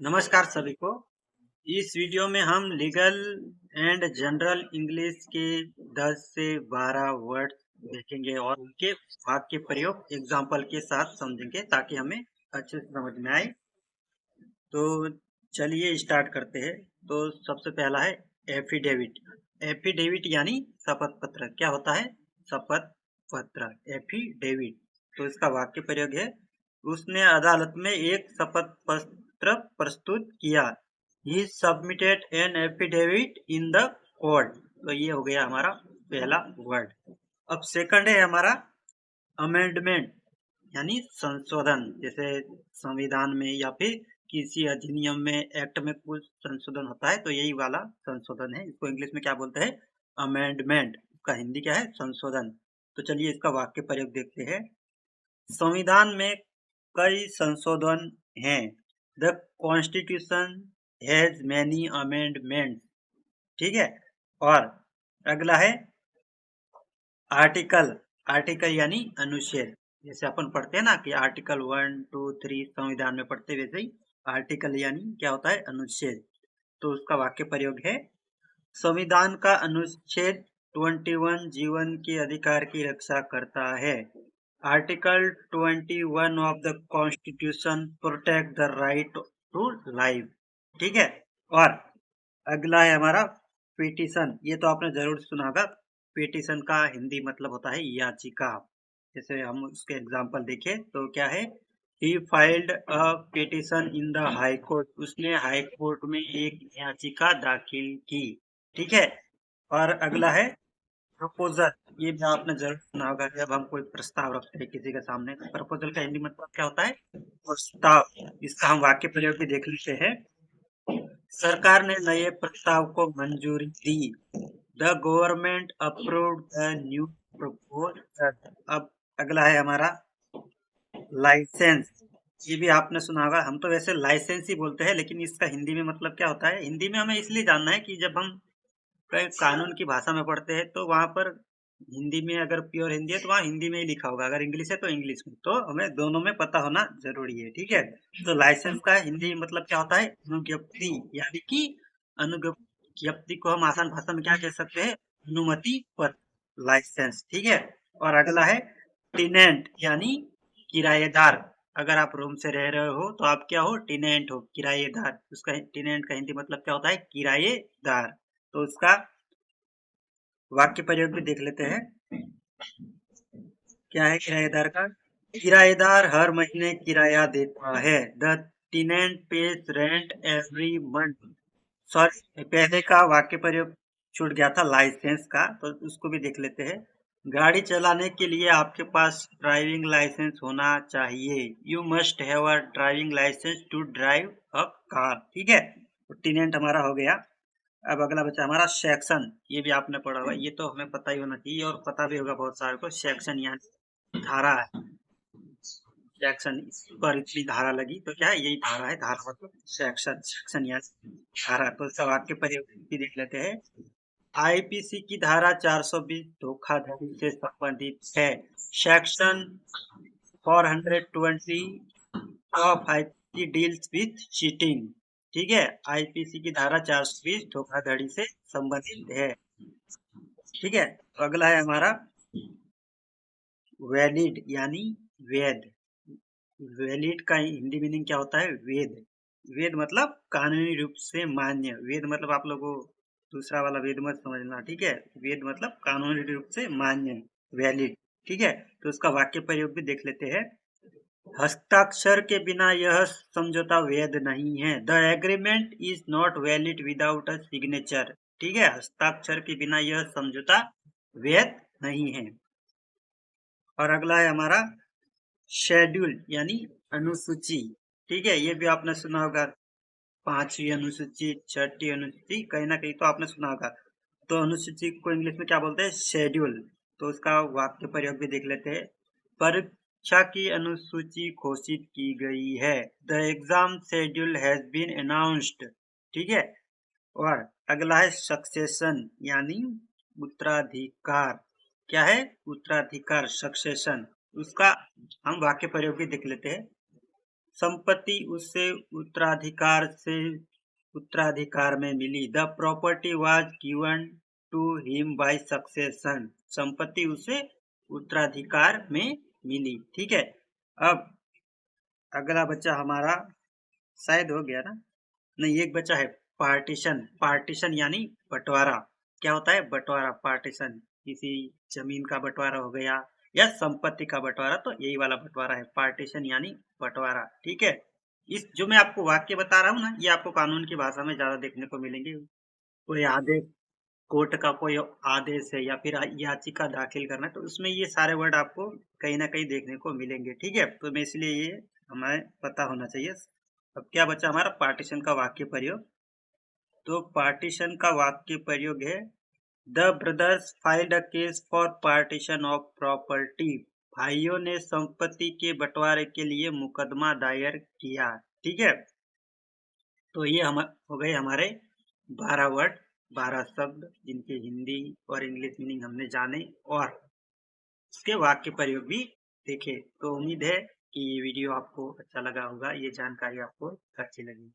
नमस्कार सभी को। इस वीडियो में हम लीगल एंड जनरल इंग्लिश के 10 से 12 वर्ड देखेंगे और उनके वाक्य प्रयोग एग्जाम्पल के साथ समझेंगे ताकि हमें अच्छे से समझ में आए। तो चलिए स्टार्ट करते हैं। तो सबसे पहला है एफिडेविट। एफिडेविट यानी शपथ पत्र। क्या होता है? शपथ पत्र, एफिडेविट। तो इसका वाक्य प्रयोग है, उसने अदालत में एक शपथ पत्र प्रस्तुत किया। He submitted an affidavit in the court. तो ये हो गया हमारा पहला वर्ड। अब सेकंड है हमारा अमेंडमेंट यानी संशोधन। जैसे संविधान में या फिर किसी अधिनियम में, एक्ट में कुछ संशोधन होता है तो यही वाला संशोधन है। इसको इंग्लिश में क्या बोलते हैं? अमेंडमेंट। इसका हिंदी क्या है? संशोधन। तो चलिए इसका वाक्य प्रयोग देखते हैं। संविधान में कई संशोधन हैं। The constitution has many amendment. ठीक है। और अगला है आर्टिकल। आर्टिकल यानी अनुच्छेद। जैसे अपन पढ़ते हैं ना कि आर्टिकल 1, 2, 3 संविधान में पढ़ते, वैसे ही आर्टिकल यानी क्या होता है? अनुच्छेद। तो उसका वाक्य प्रयोग है, संविधान का अनुच्छेद 21 जीवन के अधिकार की रक्षा करता है। Article 21 of the constitution protect the right to life. ठीक है। और अगला है हमारा पिटीशन। ये तो आपने जरूर सुना होगा। पिटीशन का हिंदी मतलब होता है याचिका। जैसे हम उसके एग्जांपल देखें तो क्या है? He filed a petition in the high court. उसने हाई कोर्ट में एक याचिका दाखिल की। ठीक है। और अगला है प्रपोजल। ये भी आपने जरूर सुना होगा। जब हम कोई प्रस्ताव रखते हैं किसी के सामने, प्रपोजल का हिंदी मतलब क्या होता है? प्रस्ताव। इसका हम वाक्य प्रयोग भी देख लेते हैं। सरकार ने नए प्रस्ताव को मंजूरी दी। The government approved the new proposal. अब अगला है हमारा लाइसेंस। ये भी आपने सुना होगा। हम तो वैसे लाइसेंस ही बोलते हैं, लेकिन इसका हिंदी में मतलब क्या होता है? हिंदी में हमें इसलिए जानना है कि जब हम कई कानून की भाषा में पढ़ते हैं तो वहां पर हिंदी में, अगर प्योर हिंदी है तो वहाँ हिंदी में ही लिखा होगा, अगर इंग्लिश है तो इंग्लिश में। तो हमें दोनों में पता होना जरूरी है। ठीक है। तो लाइसेंस का हिंदी मतलब क्या होता है? अनुज्ञप्ति। यानी कि अनुज्ञप्ति को हम आसान भाषा में क्या कह सकते हैं? अनुमति पत्र, लाइसेंस। ठीक है। और अगला है टिनेंट यानी किराएदार। अगर आप रूम से रह रहे हो तो आप क्या हो? टिनेंट हो, किराएदार। उसका टिनेंट का हिंदी मतलब क्या होता है? किराएदार। तो उसका वाक्य प्रयोग भी देख लेते हैं। क्या है किराएदार का? किराएदार हर महीने किराया देता है। The tenant pays rent every month. Sorry, पहले का वाक्य प्रयोग छूट गया था लाइसेंस का, तो उसको भी देख लेते हैं। गाड़ी चलाने के लिए आपके पास ड्राइविंग लाइसेंस होना चाहिए। You must have a driving licence to drive a car. ठीक है। तो टेनेंट हमारा हो गया। अब अगला बचा हमारा सेक्शन। ये भी आपने पढ़ा होगा, ये तो हमें पता ही होना चाहिए और पता भी होगा बहुत सारे को। सेक्शन यानी धारा है। सेक्शन, इस पर इतनी धारा लगी तो क्या है? यही धारा है। धारा मतलब सेक्शन। सेक्शन यानी धारा। तो इसका वाक्य प्रयोग भी देख लेते हैं। आईपीसी की धारा 420 धोखाधड़ी से संबंधित है। Section 420 of IPC deals with cheating. ठीक है। आईपीसी की धारा 420 धोखाधड़ी से संबंधित है। ठीक है। तो अगला है हमारा वैलिड यानी वैध। वैलिड का हिंदी मीनिंग क्या होता है? वेद। वेद मतलब कानूनी रूप से मान्य। वेद मतलब आप लोगों को दूसरा वाला वेद मत समझना। ठीक है। वेद मतलब कानूनी रूप से मान्य, वैलिड। ठीक है। तो उसका वाक्य प्रयोग भी देख लेते हैं। हस्ताक्षर के बिना यह समझौता वैध नहीं है। The agreement is not valid without a signature. ठीक है। हस्ताक्षर के बिना यह समझौता वैध नहीं है। और अगला है हमारा शेड्यूल यानी अनुसूची। ठीक है। ये भी आपने सुना होगा। पांचवी अनुसूची, छठी अनुसूची, कहीं ना कहीं तो आपने सुना होगा। तो अनुसूची को इंग्लिश में क्या बोलते हैं? शेड्यूल। तो उसका वाक्य प्रयोग भी देख लेते हैं। परीक्षा की अनुसूची घोषित की गई है। The exam schedule has been announced. ठीक है। और अगला है सक्सेशन यानी उत्तराधिकार। क्या है? उत्तराधिकार, सक्सेशन। उसका हम वाक्य प्रयोग भी देख लेते हैं। संपत्ति उससे उत्तराधिकार में मिली। The property was given to him by succession. संपत्ति उसे उत्तराधिकार में मिली। ठीक है, अब अगला बच्चा हमारा शायद हो गया ना, नहीं एक बच्चा है पार्टीशन। पार्टीशन यानी बंटवारा। क्या होता है बंटवारा? पार्टीशन किसी जमीन का बंटवारा हो गया या संपत्ति का बंटवारा, तो यही वाला बंटवारा है पार्टीशन यानी बंटवारा। ठीक है, इस जो मैं आपको वाक्य बता रहा हूँ ना, ये आपको कानून की भाषा में ज्यादा देखने को मिलेंगे। कोई आदेश, कोर्ट का कोई आदेश है या फिर याचिका दाखिल करना, तो उसमें ये सारे वर्ड आपको कहीं ना कहीं देखने को मिलेंगे। ठीक है, तो मैं इसलिए ये हमें पता होना चाहिए। अब क्या बचा हमारा पार्टीशन का वाक्य प्रयोग। तो पार्टीशन का वाक्य प्रयोग है the brothers filed a case for partition of property. भाइयों ने संपत्ति के बंटवारे के लिए मुकदमा दायर किया। ठीक है, तो ये हम हो गए हमारे 12 वर्ड, 12 शब्द जिनके हिंदी और इंग्लिश मीनिंग हमने जाने और इसके वाक्य प्रयोग भी देखे। तो उम्मीद है कि ये वीडियो आपको अच्छा लगा होगा, ये जानकारी आपको अच्छी लगी।